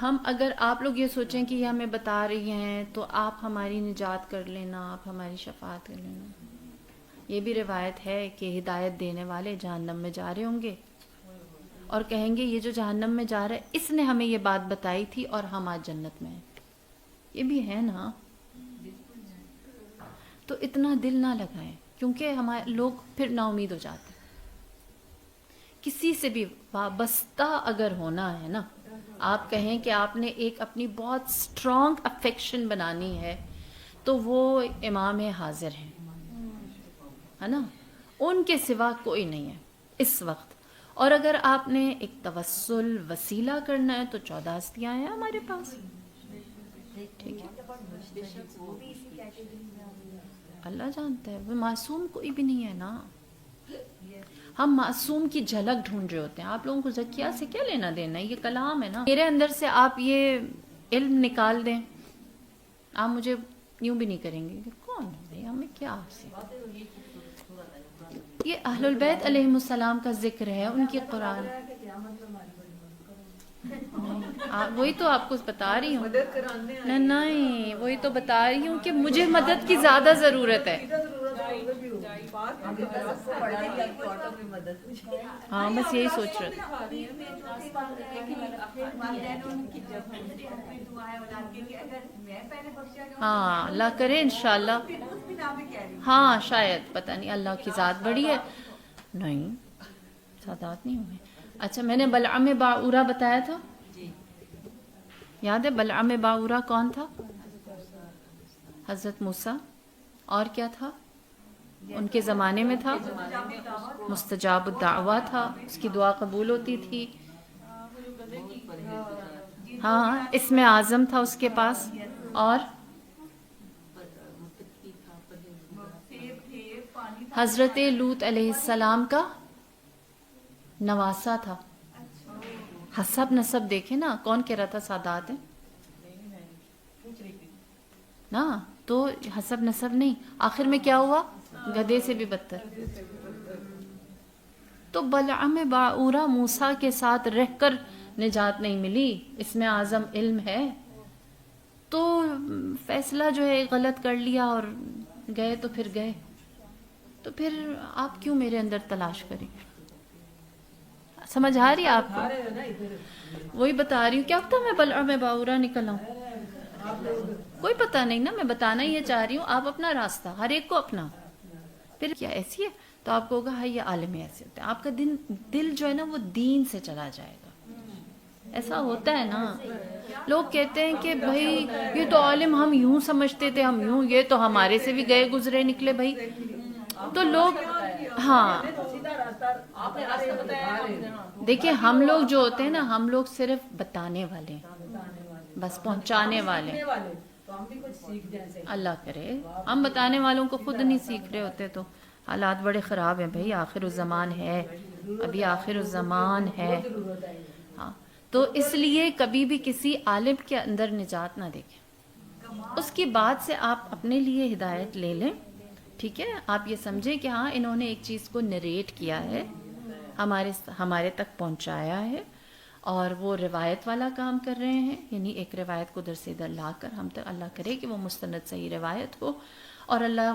ہم اگر آپ لوگ یہ سوچیں کہ یہ ہمیں بتا رہی ہیں تو آپ ہماری نجات کر لینا، آپ ہماری شفاعت کر لینا. یہ بھی روایت ہے کہ ہدایت دینے والے جہنم میں جا رہے ہوں گے اور کہیں گے یہ جو جہنم میں جا رہا ہے اس نے ہمیں یہ بات بتائی تھی اور ہم آج جنت میں ہیں. یہ بھی ہے نا. تو اتنا دل نہ لگائیں کیونکہ ہمارے لوگ پھر نا امید ہو جاتے ہیں. کسی سے بھی وابستہ اگر ہونا ہے نا، آپ کہیں کہ آپ نے ایک اپنی بہت سٹرونگ افیکشن بنانی ہے تو وہ امام حاضر ہیں، ہے نا. ان کے سوا کوئی نہیں ہے اس وقت. اور اگر آپ نے ایک توسل وسیلہ کرنا ہے تو 14 ہستیاں ہیں ہمارے پاس. ٹھیک ہے، اللہ جانتا ہے، وہ معصوم کوئی بھی نہیں ہے نا. ہم معصوم کی جھلک ڈھونڈ رہے ہوتے ہیں. آپ لوگوں کو زکیہ سے کیا لینا دینا ہے؟ یہ کلام ہے نا. میرے اندر سے آپ یہ علم نکال دیں، آپ مجھے یوں بھی نہیں کریں گے کہ کون ہے بھائی، ہمیں کیا آپ سے. یہ اہل البیت علیہم السلام کا ذکر ہے، ان کی قرآن. وہی تو آپ کو بتا رہی ہوں. نہیں وہی تو بتا رہی ہوں کہ مجھے مدد کی زیادہ ضرورت ہے. ہاں بس یہی سوچ رہے تھے. ہاں اللہ کرے انشاءاللہ. ہاں شاید، پتہ نہیں، اللہ کی ذات بڑی ہے. نہیں سادات نہیں ہوئے. اچھا میں نے بلعم باعورہ بتایا تھا، یاد ہے؟ بلعم باعورہ کون تھا؟ حضرت موسیٰ. اور کیا تھا ان کے زمانے میں؟ تھا مستجاب الدعوہ تھا، اس کی دعا قبول ہوتی تھی. ہاں اسم اعظم تھا اس کے پاس. اور حضرت لوط علیہ السلام کا نواسا تھا. حسب نسب دیکھیں نا، کون کہہ رہا تھا سادات ہیں نا. تو حسب نسب نہیں، آخر میں کیا ہوا؟ گدھے سے بھی بدتر. تو بلعم باعورہ موسیٰ کے ساتھ رہ کر نجات نہیں ملی. اس میں اعظم علم ہے تو فیصلہ جو ہے غلط کر لیا اور گئے تو پھر گئے. تو پھر آپ کیوں میرے اندر تلاش کریں؟ سمجھ آ رہی ہے آپ کو؟ وہی بتا رہی ہوں. کیا پتہ میں بلعم باعورہ نکل آؤں، کوئی پتہ نہیں نا. میں بتانا یہ چاہ رہی ہوں، آپ اپنا راستہ، ہر ایک کو اپنا. پھر کیا ایسی ہے تو آپ کو ہوگا ہاں یہ عالم ایسے ہوتے ہیں، آپ کا دل جو ہے نا وہ دین سے چلا جائے گا. ایسا ہوتا ہے نا. لوگ کہتے ہیں کہ بھائی یہ تو عالم ہم یوں سمجھتے تھے، ہم یوں، یہ تو ہمارے سے بھی گئے گزرے نکلے بھائی. تو لوگ ہاں دیکھیں، ہم لوگ جو ہوتے ہیں نا، ہم لوگ صرف بتانے والے ہیں، بس پہنچانے والے. اللہ کرے ہم بتانے والوں کو خود نہیں سیکھ رہے ہوتے تو حالات بڑے خراب ہیں بھائی. آخر الزمان ہے، ابھی آخر الزمان ہے. ہاں تو اس لیے کبھی بھی کسی عالم کے اندر نجات نہ دیکھیں. اس کی بات سے آپ اپنے لیے ہدایت لے لیں. ٹھیک ہے، آپ یہ سمجھیں کہ ہاں انہوں نے ایک چیز کو نریٹ کیا ہے، ہمارے تک پہنچایا ہے، اور وہ روایت والا کام کر رہے ہیں. یعنی ایک روایت کو ادھر سے ادھر لا کر ہم تک، اللہ کرے کہ وہ مستند صحیح روایت ہو، اور اللہ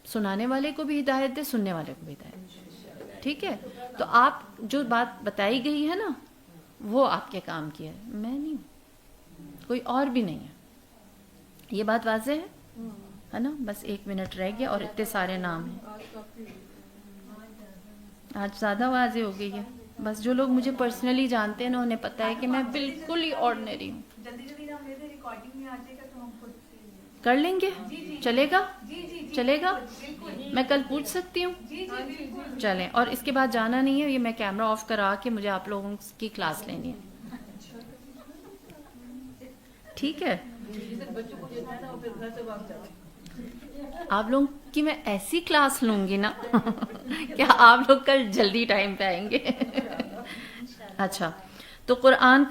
سنانے والے کو بھی ہدایت دے، سننے والے کو بھی ہدایت دے. ٹھیک ہے، تو آپ جو بات بتائی گئی ہے نا وہ آپ کے کام کی ہے، میں نہیں ہوں، کوئی اور بھی نہیں ہے. یہ بات واضح ہے نا. بس 1 منٹ رہ گیا اور اتنے سارے نام ہیں. آج زیادہ واضح ہو گئی ہے. بس جو لوگ مجھے پرسنلی جانتے ہیں نا انہیں پتہ ہے کہ میں بالکل ہی آرڈنری ہوں. کر لیں گے؟ چلے گا؟ چلے گا؟ میں کل پوچھ سکتی ہوں؟ چلیں. اور اس کے بعد جانا نہیں ہے، یہ میں کیمرہ آف کرا کے مجھے آپ لوگوں کی کلاس لینی ہے. ٹھیک ہے، آپ لوگوں کی میں ایسی کلاس لوں گی نا کہ آپ لوگ کل جلدی ٹائم پہ آئیں گے. اچھا تو قرآن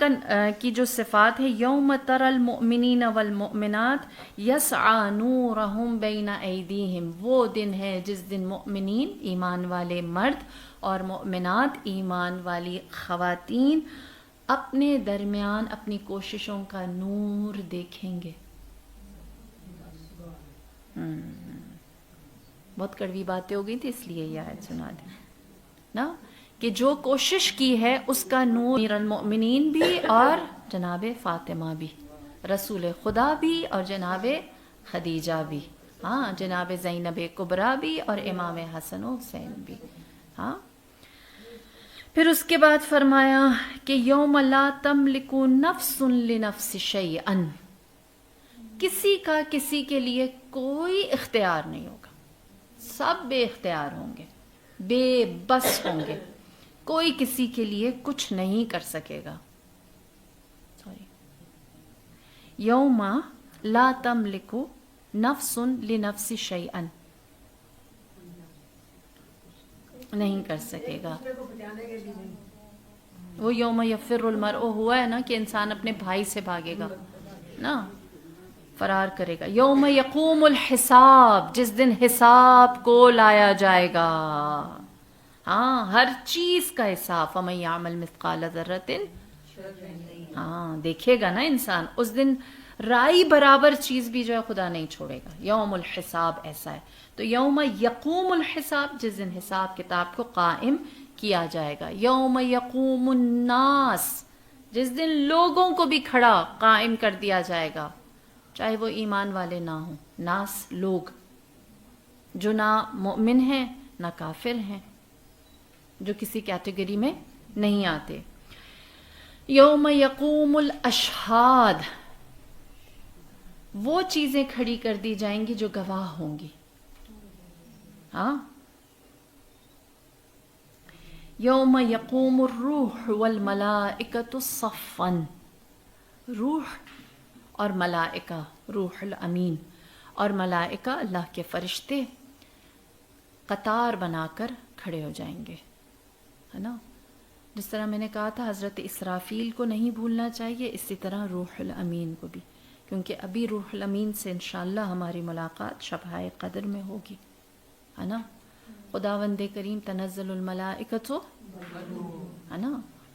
کی جو صفات ہے، یوم تر المؤمنین والمؤمنات یسعی نورہم بین ایدیہم، وہ دن ہے جس دن مؤمنین ایمان والے مرد اور مؤمنات ایمان والی خواتین اپنے درمیان اپنی کوششوں کا نور دیکھیں گے. بہت کڑوی باتیں ہو گئی تھی اس لیے یہ آیت سنا دی نا کہ جو کوشش کی ہے اس کا نور امیر المؤمنین بھی اور جناب فاطمہ بھی، رسول خدا بھی اور جناب خدیجہ بھی، ہاں جناب زینب کبریٰ بھی اور امام حسن و حسین بھی. ہاں پھر اس کے بعد فرمایا کہ یوم لا تملک نفس لنفس شیئا، کسی کا کسی کے لیے کوئی اختیار نہیں ہوگا، سب بے اختیار ہوں گے، بے بس ہوں گے، کوئی کسی کے لیے کچھ نہیں کر سکے گا. یوم لا تملک نفس لنفس شیئا، نہیں کر سکے گا. وہ یوم یفر المرء ہوا ہے نا کہ انسان اپنے بھائی سے بھاگے گا نا، فرار کرے گا. یوم یقوم الحساب، جس دن حساب کو لایا جائے گا، ہاں ہر چیز کا حساب. فمن یعمل مثقال ذرۃ، ہاں دیکھے گا نا انسان اس دن، رائی برابر چیز بھی جو ہے خدا نہیں چھوڑے گا. یوم الحساب ایسا ہے. تو یوم یقوم الحساب، جس دن حساب کتاب کو قائم کیا جائے گا. یوم یقوم الناس، جس دن لوگوں کو بھی کھڑا قائم کر دیا جائے گا، چاہے وہ ایمان والے نہ ہوں. ناس لوگ جو نہ مومن ہیں نہ کافر ہیں، جو کسی کیٹیگری میں نہیں آتے. یوم یقوم الاشہاد، وہ چیزیں کھڑی کر دی جائیں گی جو گواہ ہوں گی. ہاں یوم یقوم الروح والملائکۃ صفا، روح اور ملائکہ، روح الامین اور ملائکہ اللہ کے فرشتے قطار بنا کر کھڑے ہو جائیں گے، ہے نا. جس طرح میں نے کہا تھا حضرت اسرافیل کو نہیں بھولنا چاہیے، اسی طرح روح الامین کو بھی، کیونکہ ابھی روح الامین سے انشاءاللہ ہماری ملاقات شبۂ قدر میں ہوگی، ہے نا. خداوند کریم تنزل الملائکۃ، ہے نا،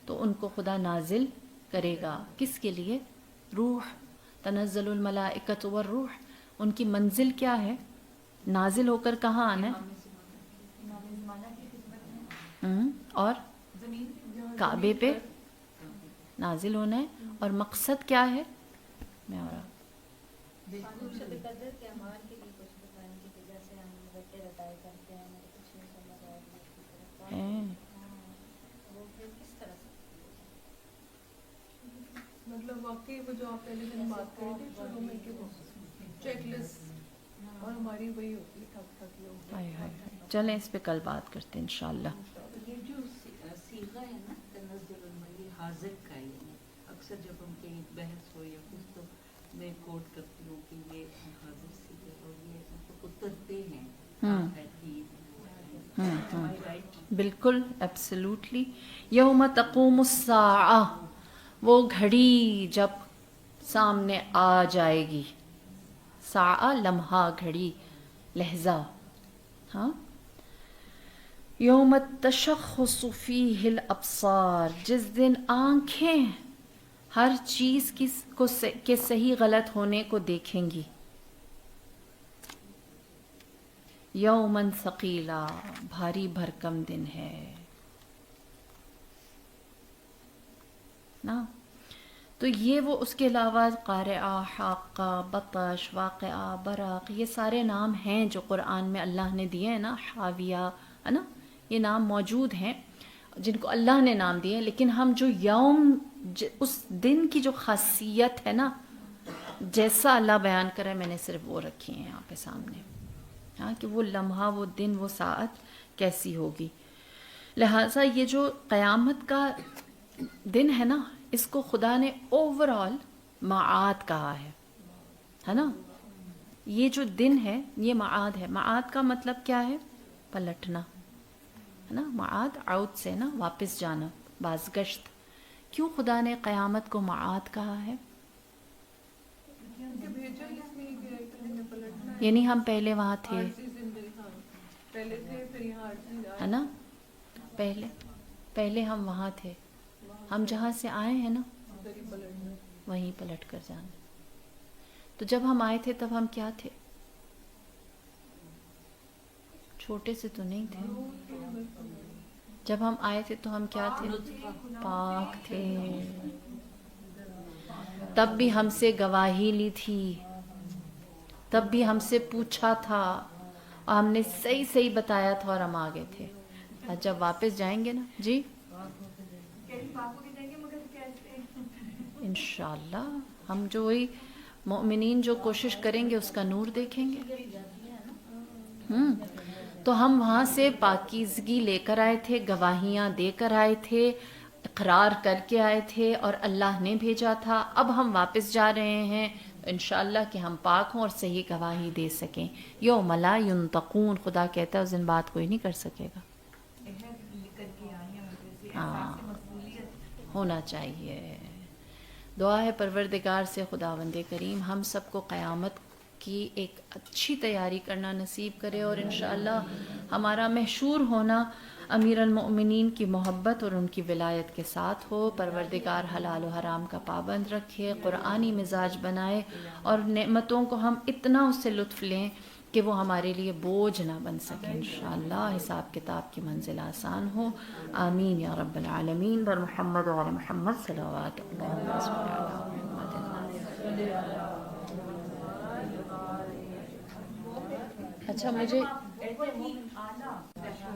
تو ان کو خدا نازل کرے گا. کس کے لیے؟ روح. تنزل الملائکۃ والروح، ان کی منزل کیا ہے؟ نازل ہو کر کہاں آنا ہے؟ اور کعبے پہ نازل ہونا ہے. اور مقصد کیا ہے؟ میں اور مطلب واقعی وہ جو آپ پہلے دن بات کر رہے تھے شروع میں کہ وہ چیک لسٹ، اور ہماری وہی ہوتی ہے تھک تھک لوگ. چلیں اس پہ کل بات کرتے ہیں انشاءاللہ. یہ جو صیغہ ہے نا تنزل الملی حاضر کا، یعنی اکثر جب ہم کہیں بحث ہو یا کچھ تو میں کوٹ کرتی ہوں کہ یہ حاضر صیغہ اور یہ مطلب اترتے ہیں. بالکل ایبسلیوٹلی. یوم تقوم الساعہ، وہ گھڑی جب سامنے آ جائے گی. ساعہ لمحہ، گھڑی، لحظہ. ہاں یوم تشخص فیہ الابصار، جس دن آنکھیں ہر چیز کے صحیح غلط ہونے کو دیکھیں گی. یومن ثقیلا، بھاری بھرکم دن ہے نا. تو یہ وہ اس کے علاوہ قارعہ، حاقہ، بطش، واقعہ، براق، یہ سارے نام ہیں جو قرآن میں اللہ نے دیے ہیں نا. حاویہ، ہے نا، یہ نام موجود ہیں جن کو اللہ نے نام دیے. لیکن ہم جو یوم، اس دن کی جو خاصیت ہے نا، جیسا اللہ بیان کرے میں نے صرف وہ رکھی ہیں یہاں پہ سامنے، ہاں کہ وہ لمحہ، وہ دن، وہ ساعت کیسی ہوگی. لہٰذا یہ جو قیامت کا دن ہے نا، اس کو خدا نے اوور آل معاد کہا ہے نا. یہ جو دن ہے یہ معاد ہے. معاد کا مطلب کیا ہے؟ پلٹنا، ہے نا. معاد عود سے نا، واپس جانا، بازگشت. کیوں خدا نے قیامت کو معاد کہا ہے؟ یعنی ہم پہلے وہاں تھے، ہے نا، پہلے ہم وہاں تھے، ہم جہاں سے آئے ہیں نا ادھر ہی پلٹنا. وہیں پلٹ کر جانا. تو جب ہم آئے تھے تب ہم کیا تھے؟ چھوٹے سے تو نہیں تھے. جب ہم آئے تھے تو ہم کیا تھے؟ پاک تھے. تب بھی ہم سے گواہی لی تھی، تب بھی ہم سے پوچھا تھا اور ہم نے صحیح صحیح بتایا تھا اور ہم آگے تھے. اور جب واپس جائیں گے نا جی انشاءاللہ ہم جو وہی مومنین جو کوشش کریں گے اس کا نور دیکھیں گے. تو ہم وہاں سے پاکیزگی لے کر آئے تھے، گواہیاں دے کر آئے تھے، اقرار کر کے آئے تھے اور اللہ نے بھیجا تھا. اب ہم واپس جا رہے ہیں انشاءاللہ کہ ہم پاک ہوں اور صحیح گواہی دے سکیں. یوم لا ینطقون، خدا کہتا ہے اس دن بات کوئی نہیں کر سکے گا. ہاں ہونا چاہیے. دعا ہے پروردگار سے خداوند کریم ہم سب کو قیامت کی ایک اچھی تیاری کرنا نصیب کرے اور انشاءاللہ ہمارا محشور ہونا امیر المؤمنین کی محبت اور ان کی ولایت کے ساتھ ہو. پروردگار حلال و حرام کا پابند رکھے، قرآنی مزاج بنائے اور نعمتوں کو ہم اتنا اس سے لطف لیں کہ وہ ہمارے لیے بوجھ نہ بن سکے. انشاءاللہ حساب کتاب کی منزل آسان ہو. آمین یا رب العالمین. بر محمد و علی محمد صلوات اللہ.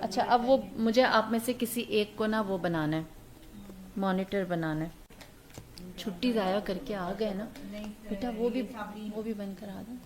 اچھا اب وہ مجھے آپ میں سے کسی ایک کو نا وہ بنانا ہے، مانیٹر بنانا ہے. چھٹی ضائع کر کے آ گئے نا بیٹا، وہ بھی بند کرا دیں.